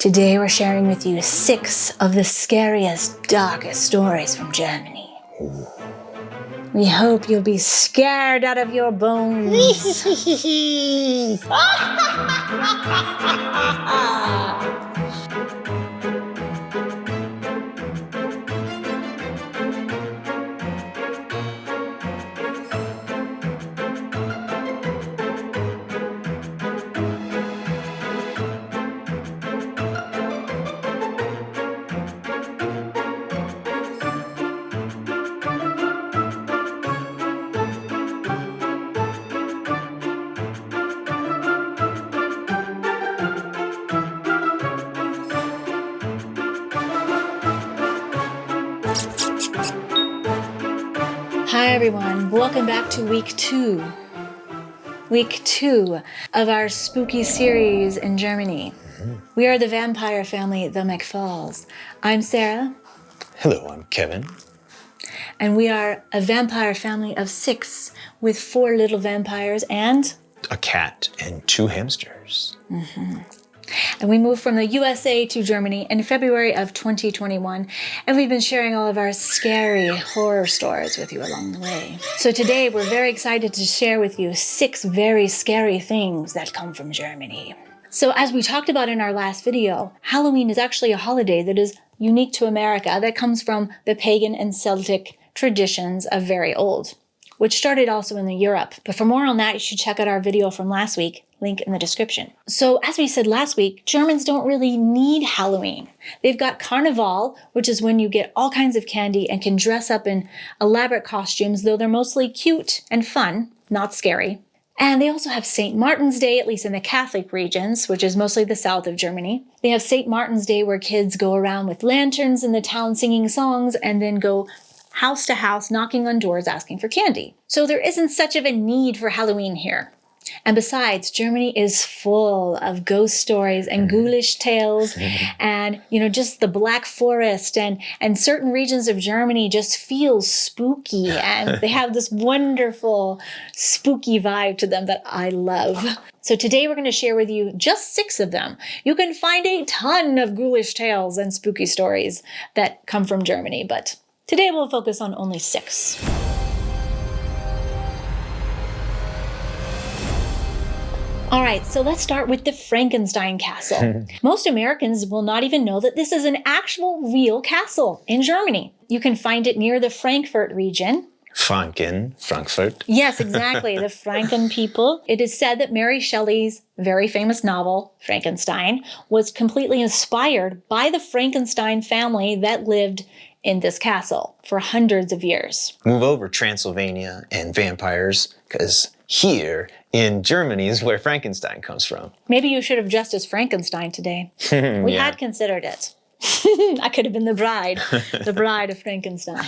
Today we're sharing with you 6 of the scariest, darkest stories from Germany. We hope you'll be scared out of your bones. Hi everyone, welcome back to week 2. Week 2 of our spooky series in Germany. We are the vampire family, the McFalls. I'm Sarah. Hello, I'm Kevin. And we are a vampire family of 6 with 4 little vampires and A cat and 2 hamsters. And we moved from the USA to Germany in February of 2021, and we've been sharing all of our scary horror stories with you along the way. So today we're very excited to share with you 6 very scary things that come from Germany. So as we talked about in our last video, Halloween is actually a holiday that is unique to America that comes from the pagan and Celtic traditions of very old, which started also in Europe. But for more on that, you should check out our video from last week, link in the description. So as we said last week, Germans don't really need Halloween. They've got Karneval, which is when you get all kinds of candy and can dress up in elaborate costumes, though they're mostly cute and fun, not scary. And they also have St. Martin's Day, at least in the Catholic regions, which is mostly the south of Germany. They have St. Martin's Day where kids go around with lanterns in the town singing songs and then go house to house, knocking on doors, asking for candy. So there isn't such of a need for Halloween here. And besides, Germany is full of ghost stories and ghoulish tales and, just the Black Forest and certain regions of Germany just feel spooky and they have this wonderful spooky vibe to them that I love. So today we're going to share with you just 6 of them. You can find a ton of ghoulish tales and spooky stories that come from Germany, but today we'll focus on only 6. All right, so let's start with the Frankenstein castle. Most Americans will not even know that this is an actual real castle in Germany. You can find it near the Frankfurt region. Frankfurt. Yes, exactly, the Franken people. It is said that Mary Shelley's very famous novel, Frankenstein, was completely inspired by the Frankenstein family that lived in this castle for hundreds of years. Move over Transylvania and vampires, because here in Germany is where Frankenstein comes from. Maybe you should have dressed as Frankenstein today. We had considered it. I could have been the bride of Frankenstein.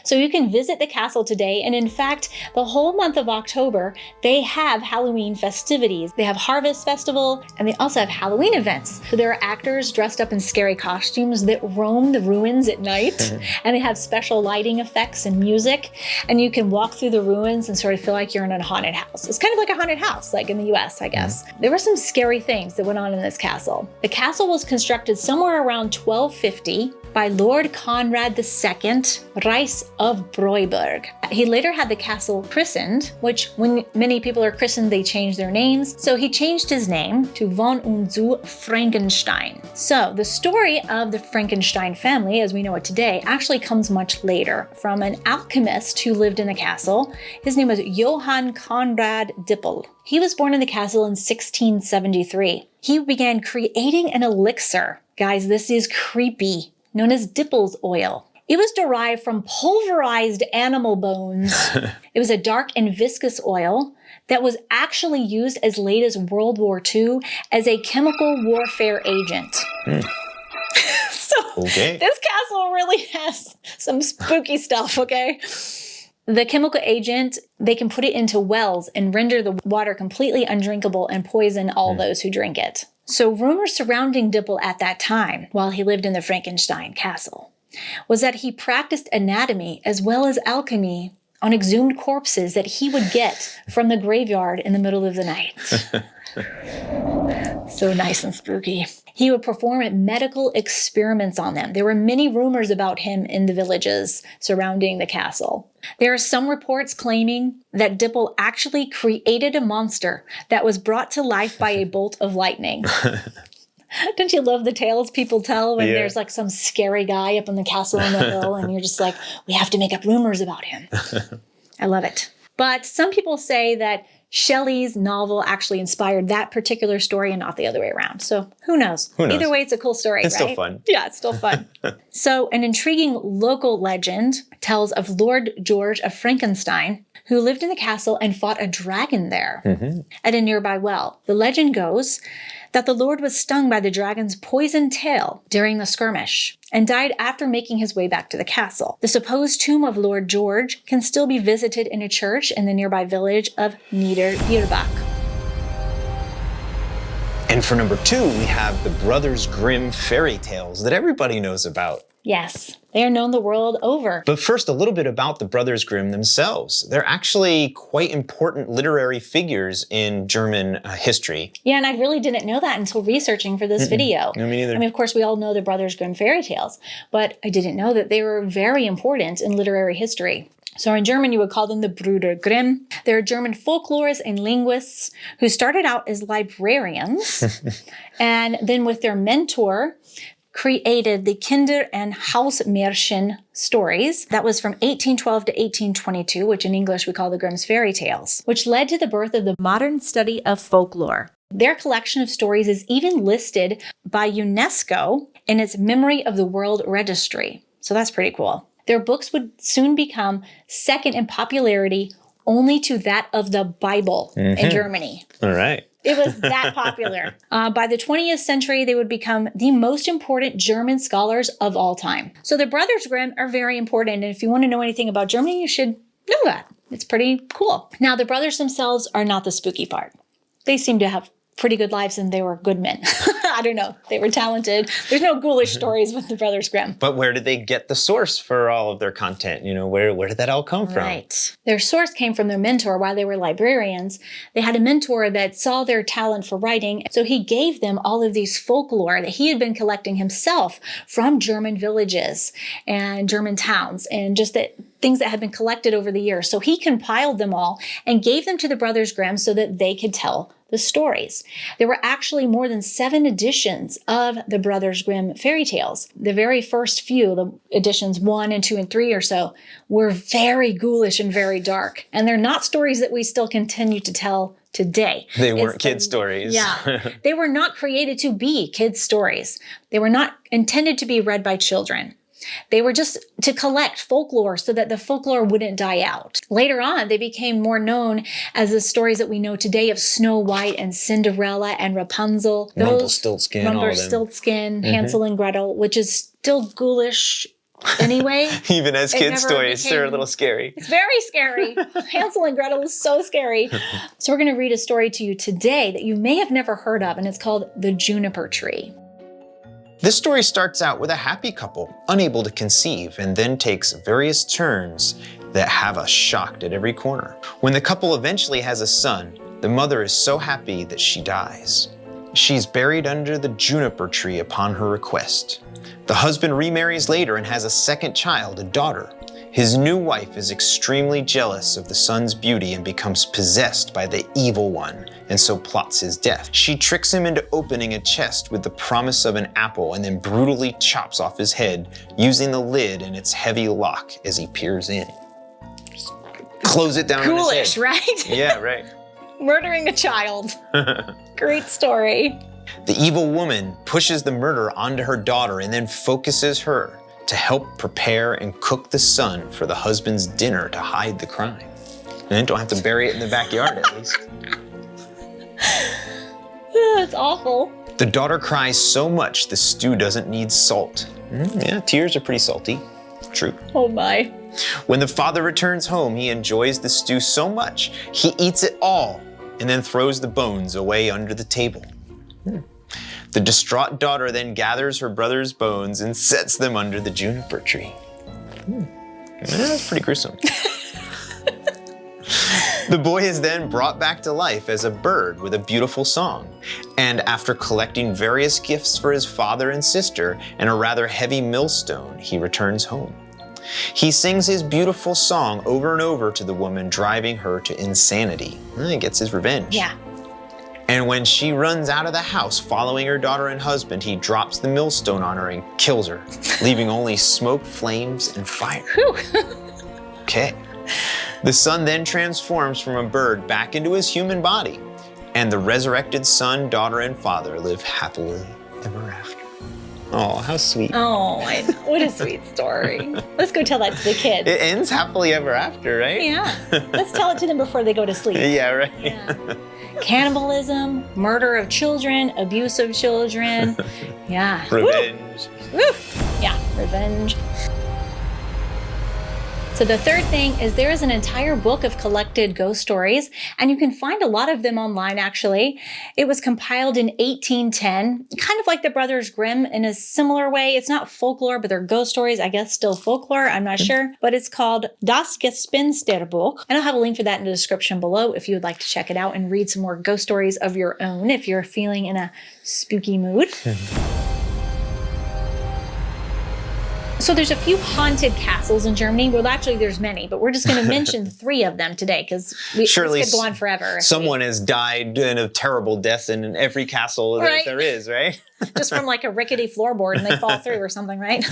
So you can visit the castle today, and in fact, the whole month of October, they have Halloween festivities. They have Harvest Festival, and they also have Halloween events. So there are actors dressed up in scary costumes that roam the ruins at night, and they have special lighting effects and music, and you can walk through the ruins and sort of feel like you're in a haunted house. It's kind of like a haunted house, like in the US, I guess. There were some scary things that went on in this castle. The castle was constructed somewhere around 1250 by Lord Conrad II, Reis of Breuberg. He later had the castle christened, which when many people are christened, they change their names. So he changed his name to Von und zu Frankenstein. So the story of the Frankenstein family, as we know it today, actually comes much later from an alchemist who lived in the castle. His name was Johann Conrad Dippel. He was born in the castle in 1673. He began creating an elixir. Guys, this is creepy, known as Dippel's oil. It was derived from pulverized animal bones. It was a dark and viscous oil that was actually used as late as World War II as a chemical warfare agent. This castle really has some spooky stuff, okay? The chemical agent, they can put it into wells and render the water completely undrinkable and poison all those who drink it. So rumors surrounding Dippel at that time, while he lived in the Frankenstein castle, was that he practiced anatomy as well as alchemy on exhumed corpses that he would get from the graveyard in the middle of the night. So nice and spooky. He would perform medical experiments on them. There were many rumors about him in the villages surrounding the castle. There are some reports claiming that Dipple actually created a monster that was brought to life by a bolt of lightning. Don't you love the tales people tell when there's like some scary guy up in the castle on the hill and you're just like, we have to make up rumors about him. I love it. But some people say that Shelley's novel actually inspired that particular story and not the other way around. So who knows? Who knows? Either way, it's a cool story, It's right? still fun. Yeah, it's still fun. So an intriguing local legend tells of Lord George of Frankenstein, who lived in the castle and fought a dragon there at a nearby well. The legend goes that the Lord was stung by the dragon's poisoned tail during the skirmish and died after making his way back to the castle. The supposed tomb of Lord George can still be visited in a church in the nearby village of Niederbierbach. And for number 2, we have the Brothers Grimm fairy tales that everybody knows about. Yes, they are known the world over. But first, a little bit about the Brothers Grimm themselves. They're actually quite important literary figures in German history. Yeah, and I really didn't know that until researching for this video. No, me neither. I mean, of course, we all know the Brothers Grimm fairy tales, but I didn't know that they were very important in literary history. So in German, you would call them the Brüder Grimm. They're German folklorists and linguists who started out as librarians and then with their mentor, created the Kinder- and Hausmärchen stories. That was from 1812 to 1822, which in English we call the Grimm's fairy tales, which led to the birth of the modern study of folklore. Their collection of stories is even listed by UNESCO in its Memory of the World Registry. So that's pretty cool. Their books would soon become second in popularity only to that of the Bible in Germany. All right. It was that popular. By the 20th century, they would become the most important German scholars of all time. So the Brothers Grimm are very important. And if you want to know anything about Germany, you should know that. It's pretty cool. Now, the brothers themselves are not the spooky part. They seem to have pretty good lives and they were good men. I don't know. They were talented. There's no ghoulish stories with the Brothers Grimm. But where did they get the source for all of their content? You know, where did that all come from? Right. Their source came from their mentor while they were librarians. They had a mentor that saw their talent for writing, so he gave them all of these folklore that he had been collecting himself from German villages and German towns and just that things that had been collected over the years. So he compiled them all and gave them to the Brothers Grimm so that they could tell the stories. There were actually more than 7 editions of the Brothers Grimm fairy tales. The very first few, the editions 1 and 2 and 3 or so, were very ghoulish and very dark. And they're not stories that we still continue to tell today. They weren't kids' stories. Yeah. They were not created to be kids' stories. They were not intended to be read by children. They were just to collect folklore so that the folklore wouldn't die out. Later on, they became more known as the stories that we know today of Snow White and Cinderella and Rapunzel. Rumpelstiltskin, Hansel and Gretel, which is still ghoulish anyway. Even as kids' stories, they're a little scary. It's very scary. Hansel and Gretel is so scary. So we're going to read a story to you today that you may have never heard of, and it's called The Juniper Tree. This story starts out with a happy couple, unable to conceive, and then takes various turns that have us shocked at every corner. When the couple eventually has a son, the mother is so happy that she dies. She's buried under the juniper tree upon her request. The husband remarries later and has a second child, a daughter. His new wife is extremely jealous of the son's beauty and becomes possessed by the evil one, and so plots his death. She tricks him into opening a chest with the promise of an apple and then brutally chops off his head, using the lid and its heavy lock as he peers in. Close it down on his Ghoulish, head. right? Yeah, right. Murdering a child. Great story. The evil woman pushes the murder onto her daughter and then focuses her to help prepare and cook the son for the husband's dinner to hide the crime. And then don't have to bury it in the backyard at least. That's awful. The daughter cries so much the stew doesn't need salt. Yeah, tears are pretty salty. True. Oh my. When the father returns home, he enjoys the stew so much, he eats it all and then throws the bones away under the table. The distraught daughter then gathers her brother's bones and sets them under the juniper tree. That's pretty gruesome. The boy is then brought back to life as a bird with a beautiful song. And after collecting various gifts for his father and sister and a rather heavy millstone, he returns home. He sings his beautiful song over and over to the woman, driving her to insanity. He gets his revenge. Yeah. And when she runs out of the house following her daughter and husband, he drops the millstone on her and kills her, leaving only smoke, flames, and fire. Whew. Okay. The son then transforms from a bird back into his human body, and the resurrected son, daughter, and father live happily ever after. Oh, how sweet. Oh, what a sweet story. Let's go tell that to the kids. It ends happily ever after, right? Yeah. Let's tell it to them before they go to sleep. Yeah, right. Yeah. Cannibalism, murder of children, abuse of children. Yeah. Revenge. Woo. Woo. Yeah, revenge. So the third thing is there is an entire book of collected ghost stories, and you can find a lot of them online, actually. It was compiled in 1810, kind of like the Brothers Grimm in a similar way. It's not folklore, but they're ghost stories. I guess still folklore. I'm not sure. But it's called Das Gespensterbuch. And I'll have a link for that in the description below if you would like to check it out and read some more ghost stories of your own if you're feeling in a spooky mood. So there's a few haunted castles in Germany. Well, actually, there's many, but we're just going to mention 3 of them today because this could go on forever. Someone has died in a terrible death in every castle that there is, right? Just from like a rickety floorboard and they fall through or something, right?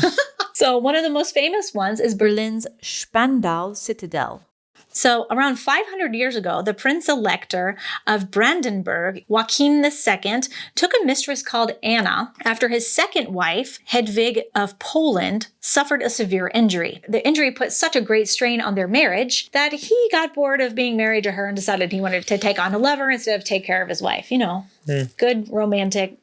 So one of the most famous ones is Berlin's Spandau Citadel. So around 500 years ago, the Prince Elector of Brandenburg, Joachim II, took a mistress called Anna after his second wife, Hedwig of Poland, suffered a severe injury. The injury put such a great strain on their marriage that he got bored of being married to her and decided he wanted to take on a lover instead of take care of his wife. You know, good romantic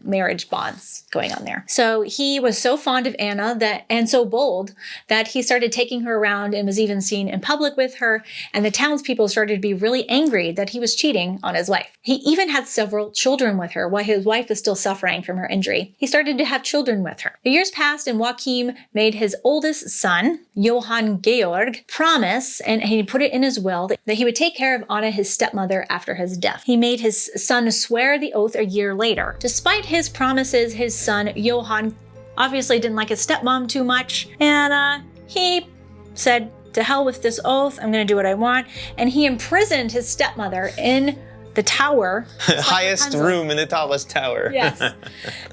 marriage bonds going on there. So he was so fond of Anna and so bold that he started taking her around and was even seen in public with her. And the townspeople started to be really angry that he was cheating on his wife. He even had several children with her while his wife was still suffering from her injury. He started to have children with her. The years passed and Joachim made his oldest son, Johann Georg, promise, and he put it in his will, that he would take care of Anna, his stepmother, after his death. He made his son swear the oath a year later. Despite his promises, his son, Johann, obviously didn't like his stepmom too much, and he said, to hell with this oath, I'm going to do what I want, and he imprisoned his stepmother in the tower. Highest room in the tallest tower. Yes.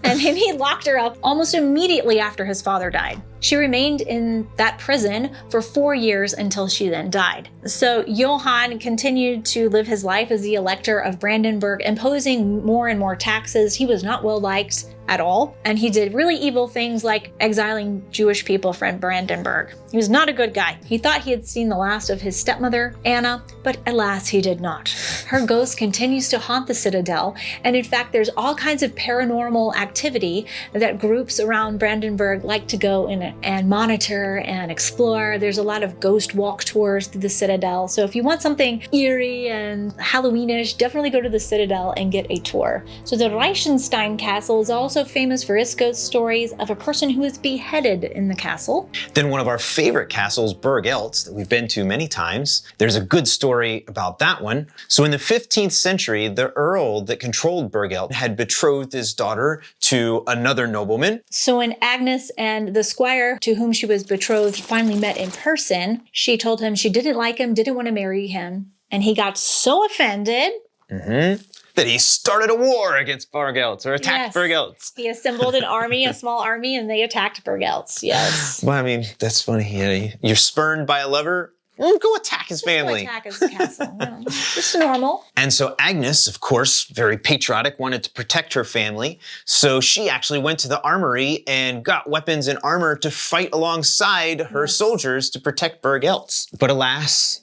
And then he locked her up almost immediately after his father died. She remained in that prison for 4 years until she then died. So Johann continued to live his life as the Elector of Brandenburg, imposing more and more taxes. He was not well liked at all, and he did really evil things like exiling Jewish people from Brandenburg. He was not a good guy. He thought he had seen the last of his stepmother, Anna, but alas, he did not. Her ghost continues to haunt the Citadel, and in fact, there's all kinds of paranormal activity that groups around Brandenburg like to go in and monitor and explore. There's a lot of ghost walk tours through the Citadel, so if you want something eerie and Halloweenish, definitely go to the Citadel and get a tour. So the Reichenstein Castle is also famous for its ghost stories of a person who was beheaded in the castle. Then one of our favorite castles, Burg Eltz, that we've been to many times. There's a good story about that one. So in the 15th century, the earl that controlled Burg Eltz had betrothed his daughter to another nobleman. So when Agnes and the squire to whom she was betrothed finally met in person, she told him she didn't like him, didn't want to marry him, and he got so offended that he started a war against Burg Eltz, or attacked Burg Eltz. He assembled an army, a small army, and they attacked Burg Eltz, yes. Well, I mean, that's funny. You're spurned by a lover, go attack his family. Go attack his castle. Yeah, just normal. And so Agnes, of course, very patriotic, wanted to protect her family. So she actually went to the armory and got weapons and armor to fight alongside her soldiers to protect Burg Eltz. But alas,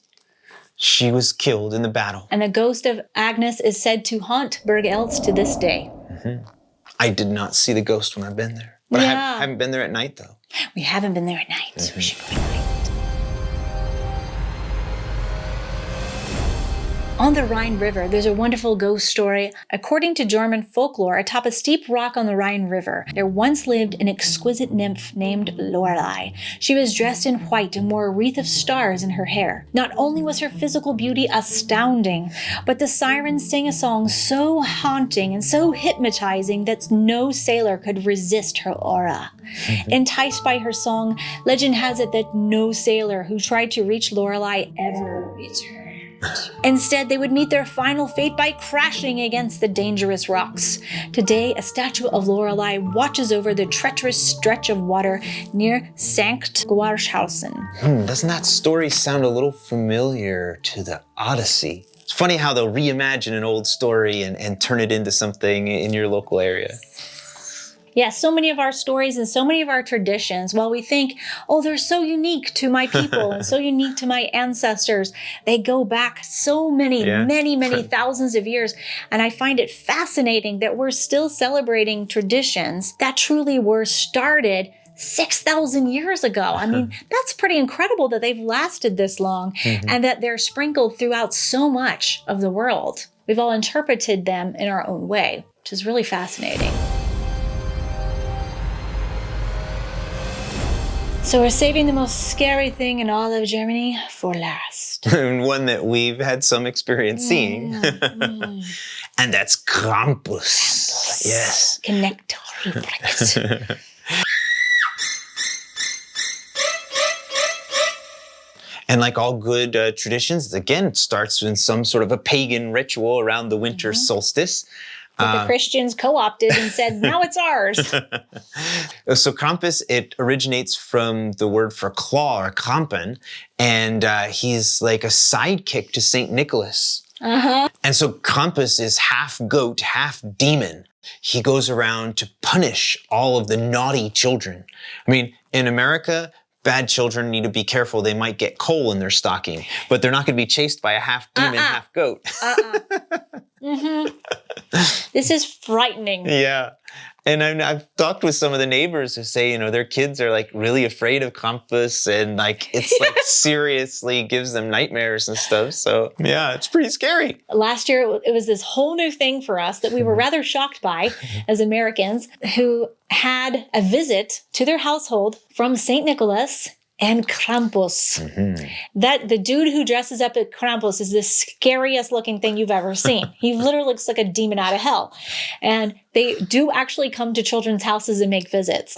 she was killed in the battle. And the ghost of Agnes is said to haunt Burg Eltz to this day. I did not see the ghost when I've been there. But I haven't been there at night, though. We haven't been there at night. We should go at night. On the Rhine River, there's a wonderful ghost story. According to German folklore, atop a steep rock on the Rhine River, there once lived an exquisite nymph named Lorelei. She was dressed in white and wore a wreath of stars in her hair. Not only was her physical beauty astounding, but the sirens sang a song so haunting and so hypnotizing that no sailor could resist her aura. Enticed by her song, legend has it that no sailor who tried to reach Lorelei ever returned. Instead, they would meet their final fate by crashing against the dangerous rocks. Today, a statue of Lorelei watches over the treacherous stretch of water near St. Georgshausen. Doesn't that story sound a little familiar to the Odyssey? It's funny how they'll reimagine an old story and turn it into something in your local area. Yeah, so many of our stories and so many of our traditions, while we think, oh, they're so unique to my people and so unique to my ancestors, they go back so many thousands of years. And I find it fascinating that we're still celebrating traditions that truly were started 6,000 years ago. I mean, that's pretty incredible that they've lasted this long and that they're sprinkled throughout so much of the world. We've all interpreted them in our own way, which is really fascinating. So we're saving the most scary thing in all of Germany for last. And one that we've had some experience seeing. And that's Krampus. Yes. Connector. And like all good traditions, again, it starts in some sort of a pagan ritual around the winter solstice. But the Christians co-opted and said, now it's ours. So Krampus, it originates from the word for claw or Krampen, and he's like a sidekick to St. Nicholas. And so Krampus is half goat, half demon. He goes around to punish all of the naughty children. I mean, in America, bad children need to be careful. They might get coal in their stocking, but they're not going to be chased by a half demon, half goat. This is frightening. Yeah. And I've talked with some of the neighbors who say, you know, their kids are like really afraid of Krampus and like it's like seriously gives them nightmares and stuff. So yeah, it's pretty scary. Last year, it was this whole new thing for us that we were rather shocked by as Americans who had a visit to their household from St. Nicholas and Krampus. That the dude who dresses up at Krampus is the scariest looking thing you've ever seen. He literally looks like a demon out of hell. And they do actually come to children's houses and make visits.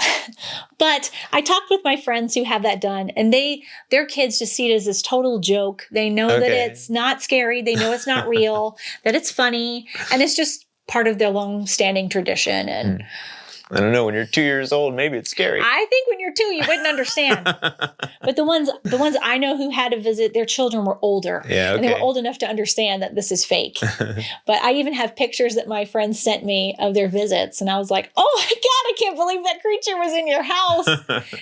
But I talked with my friends who have that done, and their kids just see it as this total joke. They know that it's not scary. They know it's not real, that it's funny, and it's just part of their long-standing tradition. And I don't know, when you're 2 years old, maybe it's scary. I think when you're 2, you wouldn't understand. But the ones I know who had a visit, their children were older. And they were old enough to understand that this is fake. But I even have pictures that my friends sent me of their visits. And I was like, oh my God, I can't believe that creature was in your house.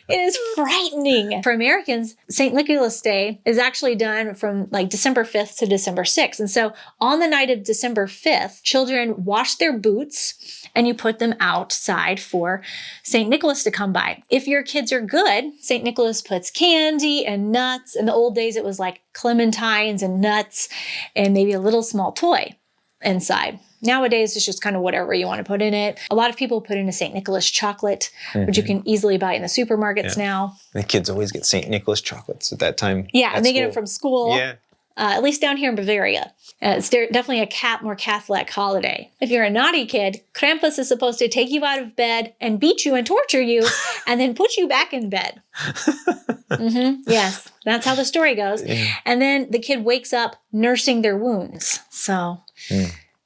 It is frightening. For Americans, St. Nicholas Day is actually done from like December 5th to December 6th. And so on the night of December 5th, children wash their boots and you put them outside for St. Nicholas to come by. If your kids are good, St. Nicholas puts candy and nuts. In the old days, it was like clementines and nuts and maybe a little small toy inside. Nowadays, it's just kind of whatever you want to put in it. A lot of people put in a St. Nicholas chocolate, which you can easily buy in the supermarkets now. The kids always get St. Nicholas chocolates at that time. Yeah, and they get it from school. Yeah. At least down here in Bavaria. It's definitely a more Catholic holiday. If you're a naughty kid, Krampus is supposed to take you out of bed and beat you and torture you and then put you back in bed. Yes, that's how the story goes. And then the kid wakes up nursing their wounds. So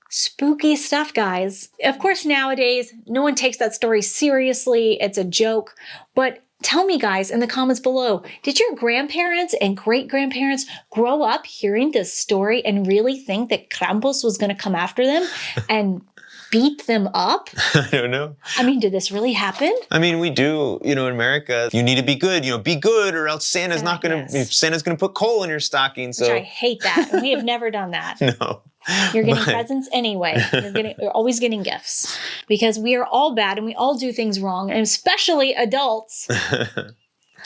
spooky stuff, guys. Of course, nowadays, no one takes that story seriously. It's a joke. But tell me, guys, in the comments below, did your grandparents and great-grandparents grow up hearing this story and really think that Krampus was going to come after them and beat them up? I don't know. I mean, did this really happen? I mean, we do, in America, you need to be good, be good or else Santa's not going to, Santa's going to put coal in your stocking. So. Which I hate that. We have never done that. No. You're getting presents anyway. You're always getting gifts because we are all bad and we all do things wrong, and especially adults.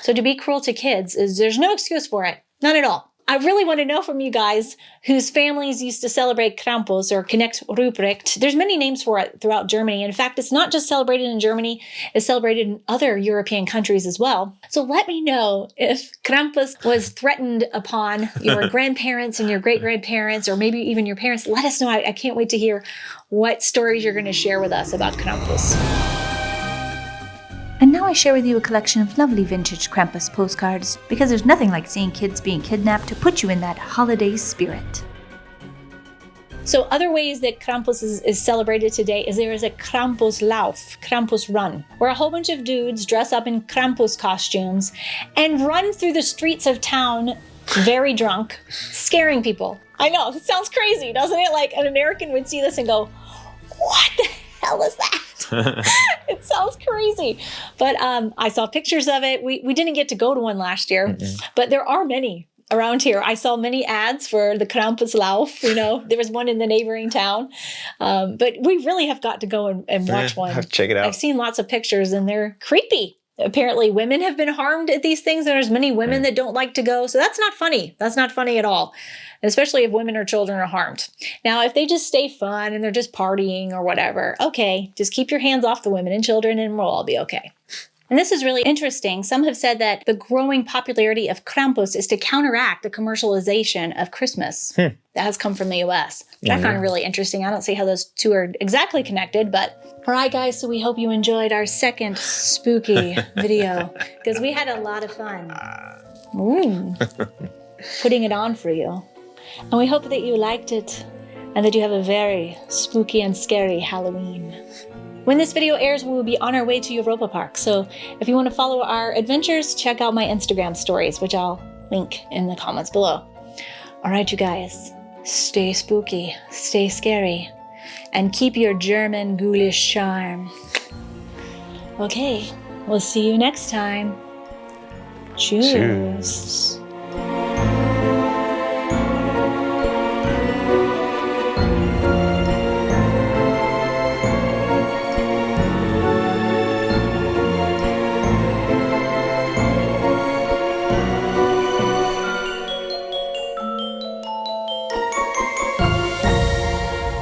So to be cruel to kids there's no excuse for it. None at all. I really want to know from you guys whose families used to celebrate Krampus or Knecht Ruprecht. There's many names for it throughout Germany. In fact, it's not just celebrated in Germany, it's celebrated in other European countries as well. So let me know if Krampus was threatened upon your grandparents and your great-grandparents, or maybe even your parents. Let us know. I can't wait to hear what stories you're going to share with us about Krampus. And now I share with you a collection of lovely vintage Krampus postcards, because there's nothing like seeing kids being kidnapped to put you in that holiday spirit. So other ways that Krampus is celebrated today is there is a Krampuslauf, Krampus run, where a whole bunch of dudes dress up in Krampus costumes and run through the streets of town very drunk, scaring people. I know, it sounds crazy, doesn't it? Like an American would see this and go, what the hell is that? It sounds crazy. But I saw pictures of it. We didn't get to go to one last year, but there are many around here. I saw many ads for the Krampuslauf. You know, there was one in the neighboring town. But we really have got to go and watch one. Have to check it out. I've seen lots of pictures and they're creepy. Apparently women have been harmed at these things, and there's many women that don't like to go. So that's not funny. That's not funny at all, especially if women or children are harmed. Now, if they just stay fun and they're just partying or whatever, okay, just keep your hands off the women and children and we'll all be okay. And this is really interesting. Some have said that the growing popularity of Krampus is to counteract the commercialization of Christmas. That has come from the US, which I find really interesting. I don't see how those two are exactly connected, but all right, guys, so we hope you enjoyed our second spooky video, because we had a lot of fun putting it on for you. And we hope that you liked it and that you have a very spooky and scary Halloween. When this video airs, we will be on our way to Europa Park. So if you want to follow our adventures, check out my Instagram stories, which I'll link in the comments below. All right, you guys, stay spooky, stay scary, and keep your German ghoulish charm. Okay, we'll see you next time. Cheers.